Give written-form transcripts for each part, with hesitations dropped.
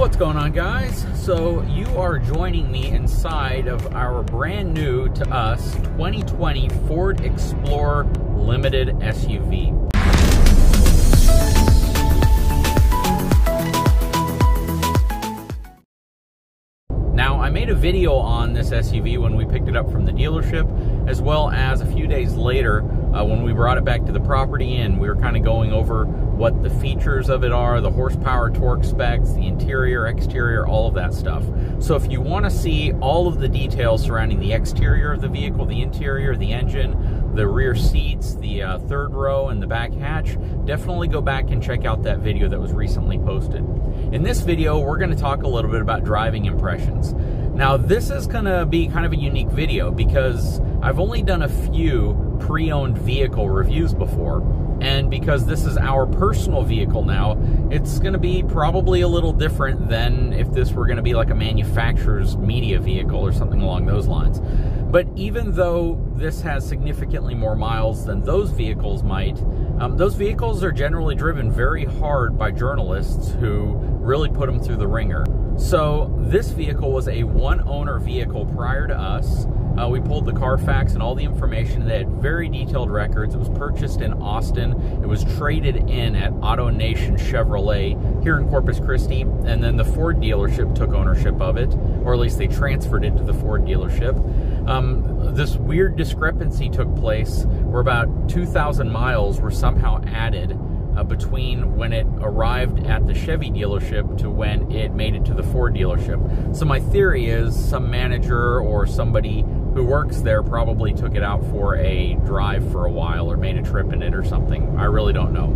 What's going on, guys? So you are joining me inside of our brand new to us 2020 Ford Explorer Limited SUV. Now, I made a video on this SUV when we picked it up from the dealership, as well as a few days later when we brought it back to the property, and we were kind of going over what the features of it are, the horsepower, torque specs, the interior, exterior, all of that stuff. So if you want to see all of the details surrounding the exterior of the vehicle, the interior, the engine, the rear seats, the third row, and the back hatch, definitely go back and check out that video that was recently posted. In this video, we're going to talk a little bit about driving impressions. Now, this is going to be kind of a unique video because I've only done a few pre-owned vehicle reviews before, and because this is our personal vehicle now, it's going to be probably a little different than if this were going to be like a manufacturer's media vehicle or something along those lines. But even though this has significantly more miles than those vehicles might, those vehicles are generally driven very hard by journalists who really put them through the ringer. So this vehicle was a one-owner vehicle prior to us. We pulled the Carfax and all the information. They had very detailed records. It was purchased in Austin. It was traded in at AutoNation Chevrolet here in Corpus Christi, and then the Ford dealership took ownership of it, or at least they transferred it to the Ford dealership. This weird discrepancy took place where about 2,000 miles were somehow added between when it arrived at the Chevy dealership to when it made it to the Ford dealership. So my theory is some manager or somebody who works there probably took it out for a drive for a while or made a trip in it or something. I really don't know.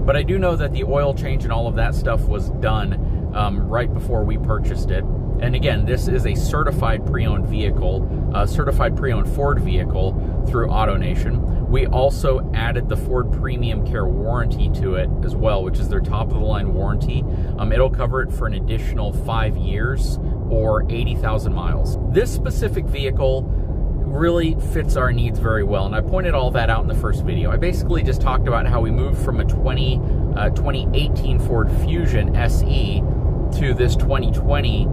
But I do know that the oil change and all of that stuff was done right before we purchased it. And again, this is a certified pre-owned vehicle, certified pre-owned Ford vehicle through AutoNation. We also added the Ford Premium Care warranty to it as well, which is their top-of-the-line warranty. It'll cover it for an additional 5 years or 80,000 miles. This specific vehicle really fits our needs very well, and I pointed all that out in the first video. I basically just talked about how we moved from a 2018 Ford Fusion SE to this 2020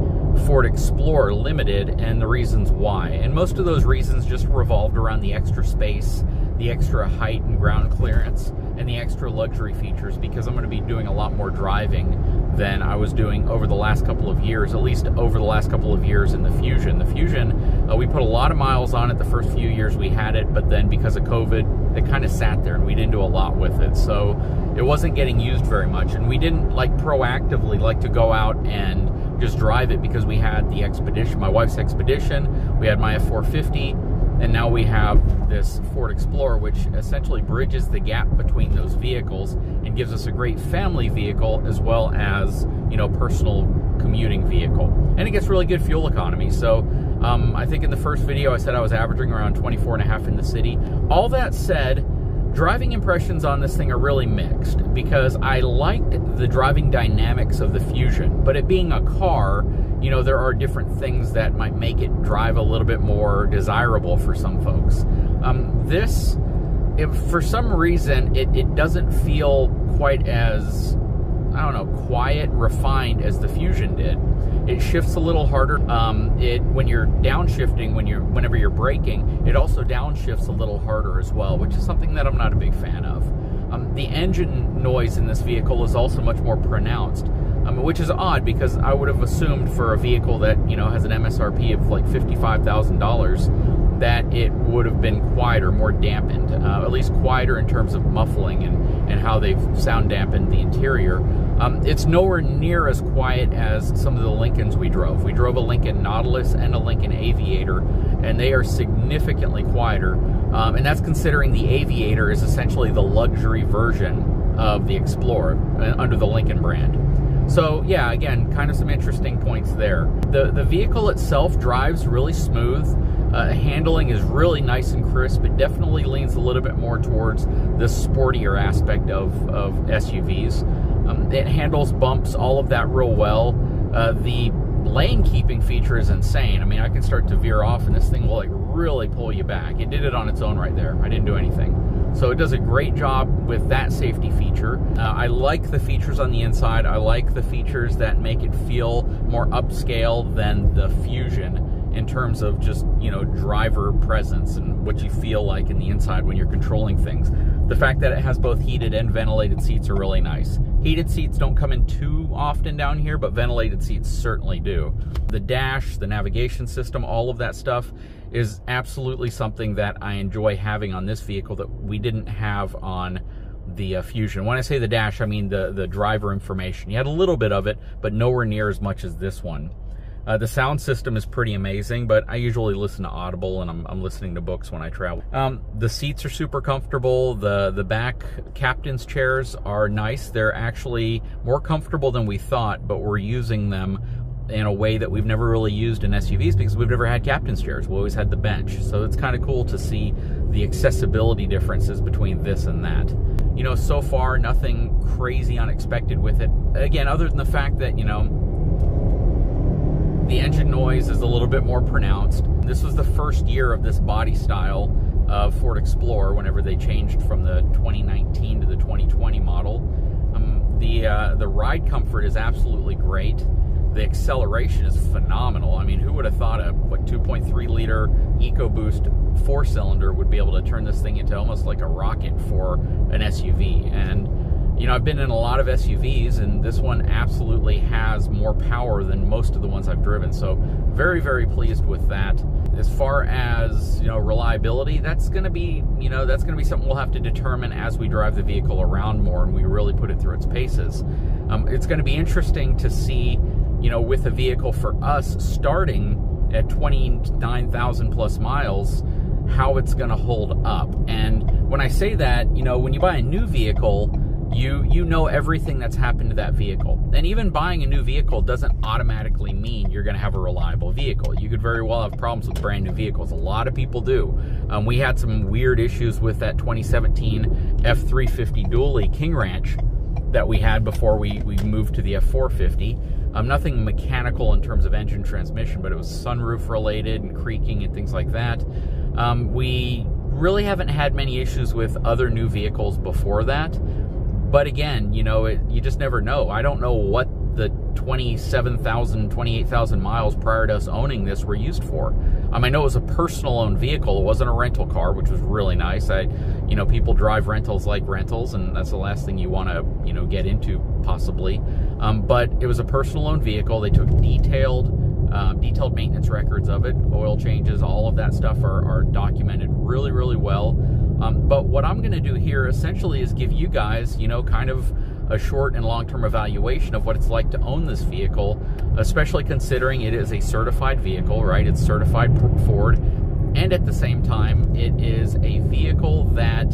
Ford Explorer Limited and the reasons why. And most of those reasons just revolved around the extra space, the extra height and ground clearance, and the extra luxury features, because I'm going to be doing a lot more driving than I was doing over the last couple of years, at least over the last couple of years in the Fusion. The Fusion, we put a lot of miles on it the first few years we had it, but then because of COVID, it kind of sat there and we didn't do a lot with it. So it wasn't getting used very much, and we didn't proactively like to go out and just drive it because we had the Expedition, my wife's Expedition, we had my F450, and now we have this Ford Explorer, which essentially bridges the gap between those vehicles and gives us a great family vehicle as well as, you know, personal commuting vehicle. And it gets really good fuel economy. So I think in the first video I said I was averaging around 24.5 in the city. All that said, driving impressions on this thing are really mixed because I liked the driving dynamics of the Fusion, but it being a car, you know, there are different things that might make it drive a little bit more desirable for some folks. If for some reason it doesn't feel quite as, I don't know, quiet, refined as the Fusion did. It shifts a little harder. When you're downshifting, whenever you're braking, it also downshifts a little harder as well, which is something that I'm not a big fan of. The engine noise in this vehicle is also much more pronounced, which is odd because I would have assumed for a vehicle that, you know, has an MSRP of like $55,000 that it would have been quieter, more dampened, at least quieter in terms of muffling and how they've sound dampened the interior. It's nowhere near as quiet as some of the Lincolns we drove. We drove a Lincoln Nautilus and a Lincoln Aviator, and they are significantly quieter. And that's considering the Aviator is essentially the luxury version of the Explorer under the Lincoln brand. So yeah, again, kind of some interesting points there. The vehicle itself drives really smooth. Handling is really nice and crisp. It definitely leans a little bit more towards the sportier aspect of SUVs. It handles bumps, all of that real well. The lane keeping feature is insane. I mean, I can start to veer off and this thing will like really pull you back. It did it on its own right there. I didn't do anything. So it does a great job with that safety feature. I like the features on the inside. I like the features that make it feel more upscale than the Fusion in terms of just, you know, driver presence and what you feel like in the inside when you're controlling things. The fact that it has both heated and ventilated seats are really nice. Heated seats don't come in too often down here, but ventilated seats certainly do. The dash, the navigation system, all of that stuff is absolutely something that I enjoy having on this vehicle that we didn't have on the Fusion. When I say the dash, I mean the driver information. You had a little bit of it, but nowhere near as much as this one. The sound system is pretty amazing, but I usually listen to Audible, and I'm listening to books when I travel. The seats are super comfortable. The back captain's chairs are nice. They're actually more comfortable than we thought, but we're using them in a way that we've never really used in SUVs because we've never had captain's chairs. We always had the bench. So it's kind of cool to see the accessibility differences between this and that. You know, so far, nothing crazy unexpected with it. Again, other than the fact that, you know, the engine noise is a little bit more pronounced. This was the first year of this body style of Ford Explorer whenever they changed from the 2019 to the 2020 model. The ride comfort is absolutely great. The acceleration is phenomenal. I mean, who would have thought a 2.3 liter EcoBoost 4-cylinder would be able to turn this thing into almost like a rocket for an SUV? And you know, I've been in a lot of SUVs, and this one absolutely has more power than most of the ones I've driven. So very, very pleased with that. As far as, you know, reliability, that's going to be, you know, that's going to be something we'll have to determine as we drive the vehicle around more and we really put it through its paces. It's going to be interesting to see, you know, with a vehicle for us starting at 29,000 plus miles, how it's going to hold up. And when I say that, you know, when you buy a new vehicle, you know everything that's happened to that vehicle. And even buying a new vehicle doesn't automatically mean you're going to have a reliable vehicle. You could very well have problems with brand new vehicles. A lot of people do. We had some weird issues with that 2017 F350 dually King Ranch that we had before we moved to the F450. Nothing mechanical in terms of engine transmission, but it was sunroof related and creaking and things like that. We really haven't had many issues with other new vehicles before that. But again, you know, you just never know. I don't know what the 27,000, 28,000 miles prior to us owning this were used for. I know it was a personal owned vehicle. It wasn't a rental car, which was really nice. You know, people drive rentals like rentals, and that's the last thing you want to, you know, get into possibly. But it was a personal owned vehicle. They took detailed maintenance records of it. Oil changes, all of that stuff are documented really, really well. But what I'm going to do here essentially is give you guys, you know, kind of a short and long-term evaluation of what it's like to own this vehicle, especially considering it is a certified vehicle, right? It's certified Ford, and at the same time, it is a vehicle that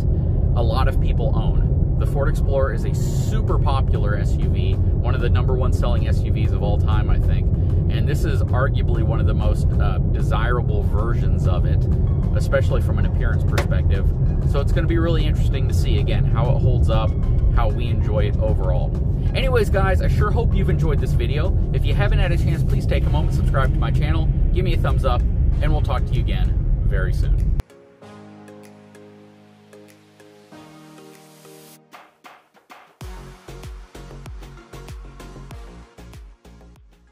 a lot of people own. The Ford Explorer is a super popular SUV, one of the #1 selling SUVs of all time, I think. And this is arguably one of the most desirable versions of it, especially from an appearance perspective. So it's going to be really interesting to see, again, how it holds up, how we enjoy it overall. Anyways, guys, I sure hope you've enjoyed this video. If you haven't had a chance, please take a moment, subscribe to my channel, give me a thumbs up, and we'll talk to you again very soon.